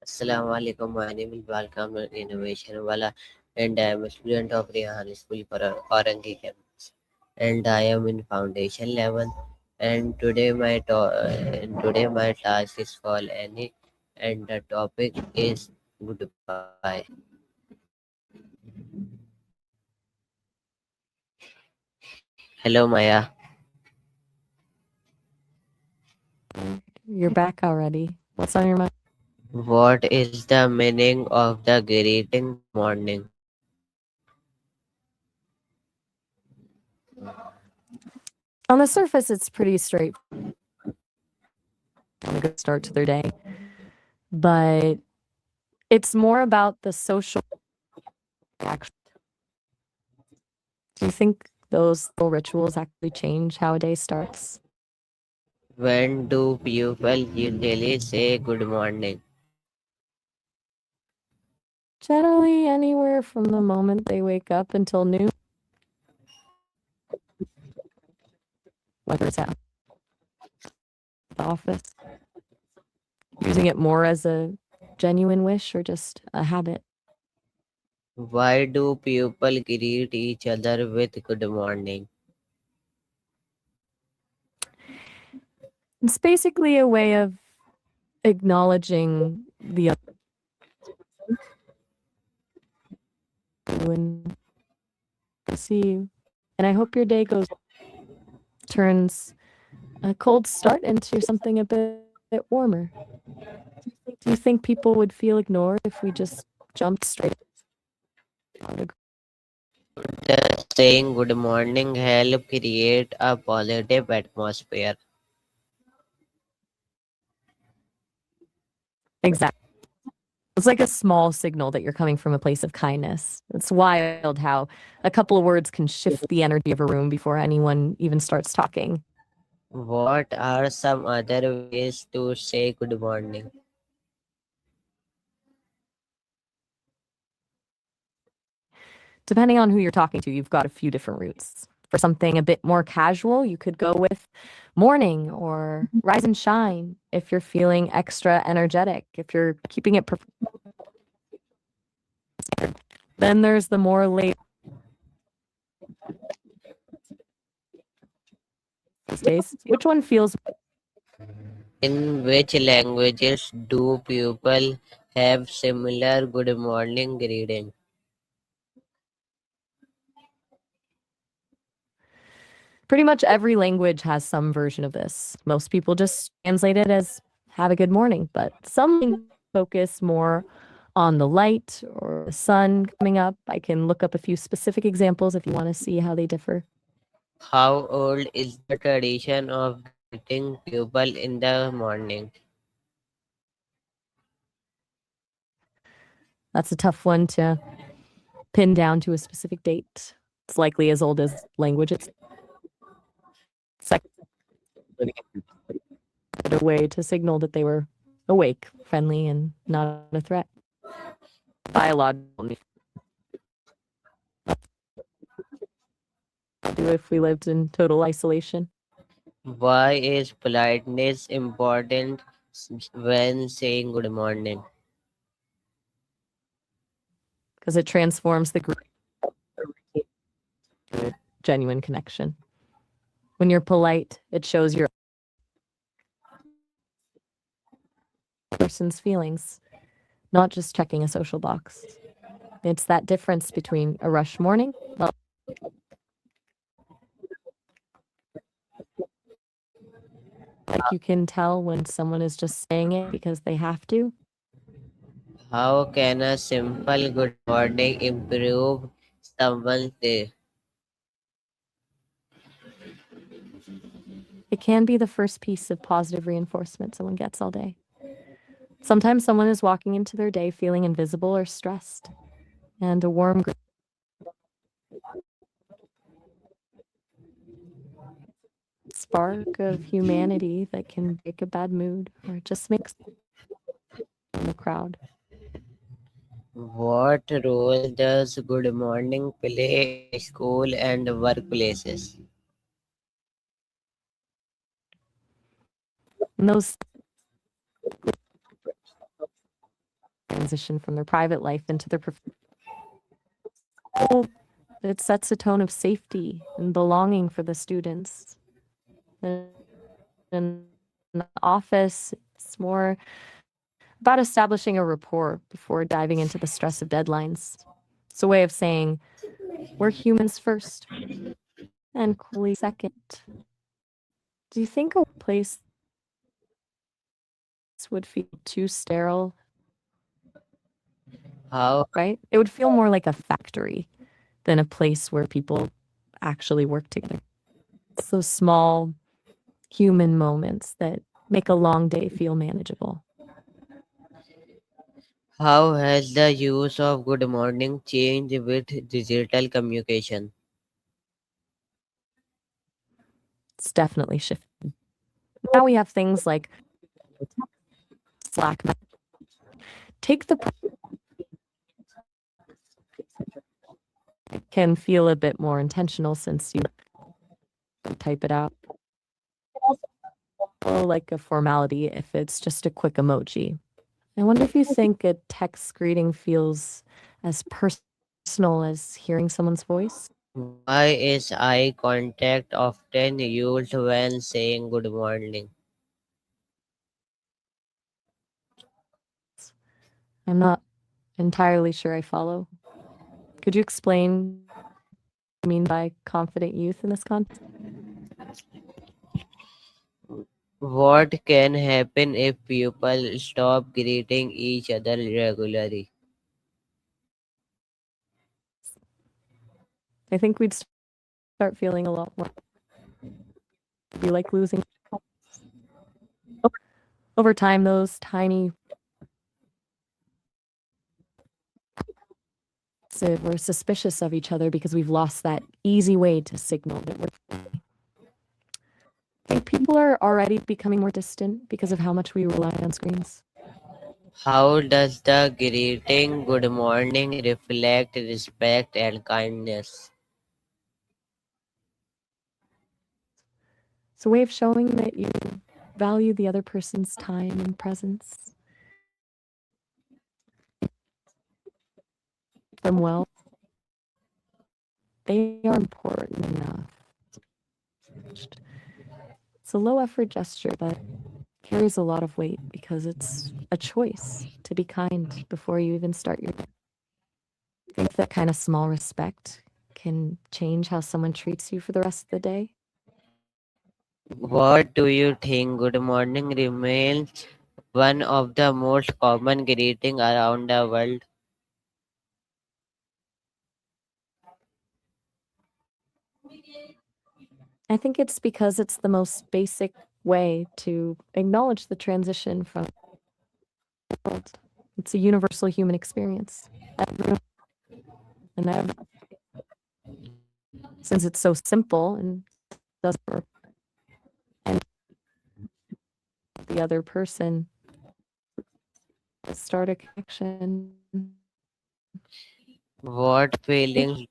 Assalamu alaikum. My name is Welcome Innovation Wala, and I am a student of Rehan School for Orangi campus. And I am in foundation level. And today my task is for Annie, and the topic is goodbye. Hello, Maya. You're back already. What's on your mind? What is the meaning of the greeting good morning? On the surface, it's pretty straight. A good start to their day, but it's more about the social action. Do you think those little rituals actually change how a day starts? When do people usually say good morning? Generally, anywhere from the moment they wake up until noon, whether it's at the office, using it more as a genuine wish or just a habit. Why do people greet each other with good morning? It's basically a way of acknowledging the other and see you. And I hope your day goes turns a cold start into something a bit warmer. Do you think people would feel ignored if we just jumped straight on to Does saying good morning help create a positive atmosphere? exactly? It's like a small signal that you're coming from a place of kindness. It's wild how a couple of words can shift the energy of a room before anyone even starts talking. What are some other ways to say good morning? Depending on who you're talking to, you've got a few different routes. For something a bit more casual, you could go with morning or rise and shine if you're feeling extra energetic. If you're keeping it then there's the more late days. Which one feels In which languages do people have similar good morning greeting? pretty much every language has some version of this. Most people just translate it as have a good morning, but some languages focus more on the light or the sun coming up. I can look up a few specific examples if you want to see how they differ. How old is the tradition of greeting people in the morning? That's a tough one to pin down to a specific date. It's likely as old as language. It's like a way to signal that they were awake, friendly, and not a threat. Biological do if we lived in total isolation Why is politeness important when saying good morning? because it transforms the group to a genuine connection. When you're polite, it shows your person's feelings, not just checking a social box. It's that difference between a rush morning, well, like you can tell when someone is just saying it because they have to. How can a simple good morning improve someone's day? It can be the first piece of positive reinforcement someone gets all day. Sometimes someone is walking into their day feeling invisible or stressed, and a warm spark of humanity that can break a bad mood or just makes in the crowd. What role does good morning play in school and workplaces? And those transition from their private life into their professional. It sets a tone of safety and belonging for the students. In the office, it's more about establishing a rapport before diving into the stress of deadlines. It's a way of saying we're humans first and colleagues second. Do you think a place would feel too sterile, How right? It would feel more like a factory than a place where people actually work together. It's those small human moments that make a long day feel manageable. how has the use of good morning changed with digital communication? It's definitely shifted. Now we have things like Slack. Take the can feel a bit more intentional since you type it out. Feel like a formality if it's just a quick emoji. I wonder if you think a text greeting feels as personal as hearing someone's voice. Why is eye contact often used when saying good morning? I'm not entirely sure I follow. Could you explain what you mean by confident youth in this context? What can happen if people stop greeting each other regularly? I think we'd start feeling a lot more be like losing over time those tiny so we're suspicious of each other because we've lost that easy way to signal that we're I think people are already becoming more distant because of how much we rely on screens. How does the greeting good morning reflect respect and kindness? It's a way of showing that you value the other person's time and presence. Them well, they are important enough. It's a low effort gesture, but carries a lot of weight because it's a choice to be kind before you even start your day. I think that kind of small respect can change how someone treats you for the rest of the day. What do you think good morning remains one of the most common greeting around the world? I think it's because it's the most basic way to acknowledge the transition from the world. It's a universal human experience. Everyone, and since it's so simple and doesn't work, and the other person start a connection. What feelings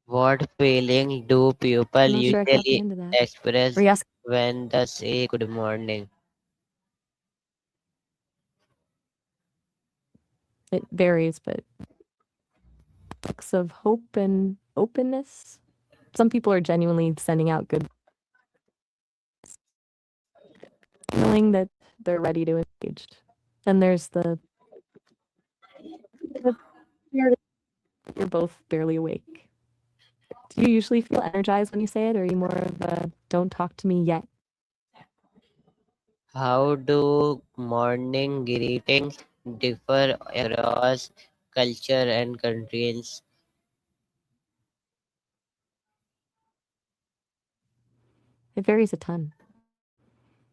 what feelings do people I'm not sure I caught the usually end of that. Were express you asking? when they say good morning? It varies, but mix of hope and openness. Some people are genuinely sending out good, feeling that they're ready to engage. Then there's the you're both barely awake. Do you usually feel energized when you say it, or are you more of a don't talk to me yet? How do morning greetings differ across culture and countries? It varies a ton.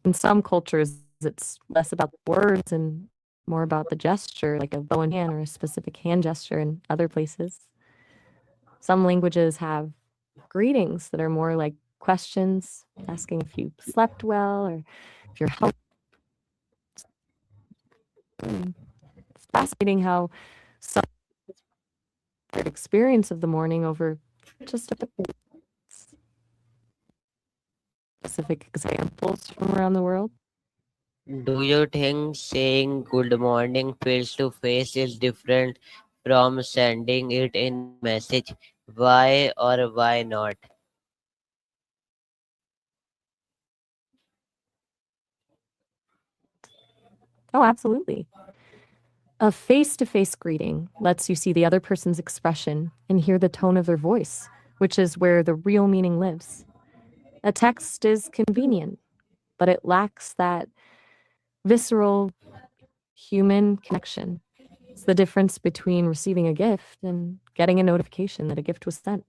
In some cultures, it's less about the words and more about the gesture, like a bow and hand or a specific hand gesture in other places. Some languages have greetings that are more like questions, asking if you slept well or if you're healthy. It's fascinating how some experience of the morning over just a specific examples from around the world. Do you think saying good morning face to face is different from sending it in a message? Why or why not? Oh, absolutely. A face to face greeting lets you see the other person's expression and hear the tone of their voice, which is where the real meaning lives. A text is convenient, but it lacks that visceral human connection. It's the difference between receiving a gift and getting a notification that a gift was sent.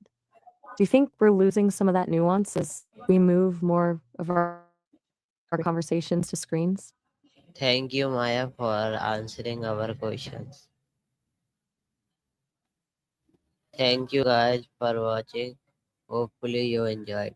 Do you think we're losing some of that nuance as we move more of our conversations to screens? Thank you, Maya, for answering our questions. Thank you guys for watching. Hopefully you enjoyed.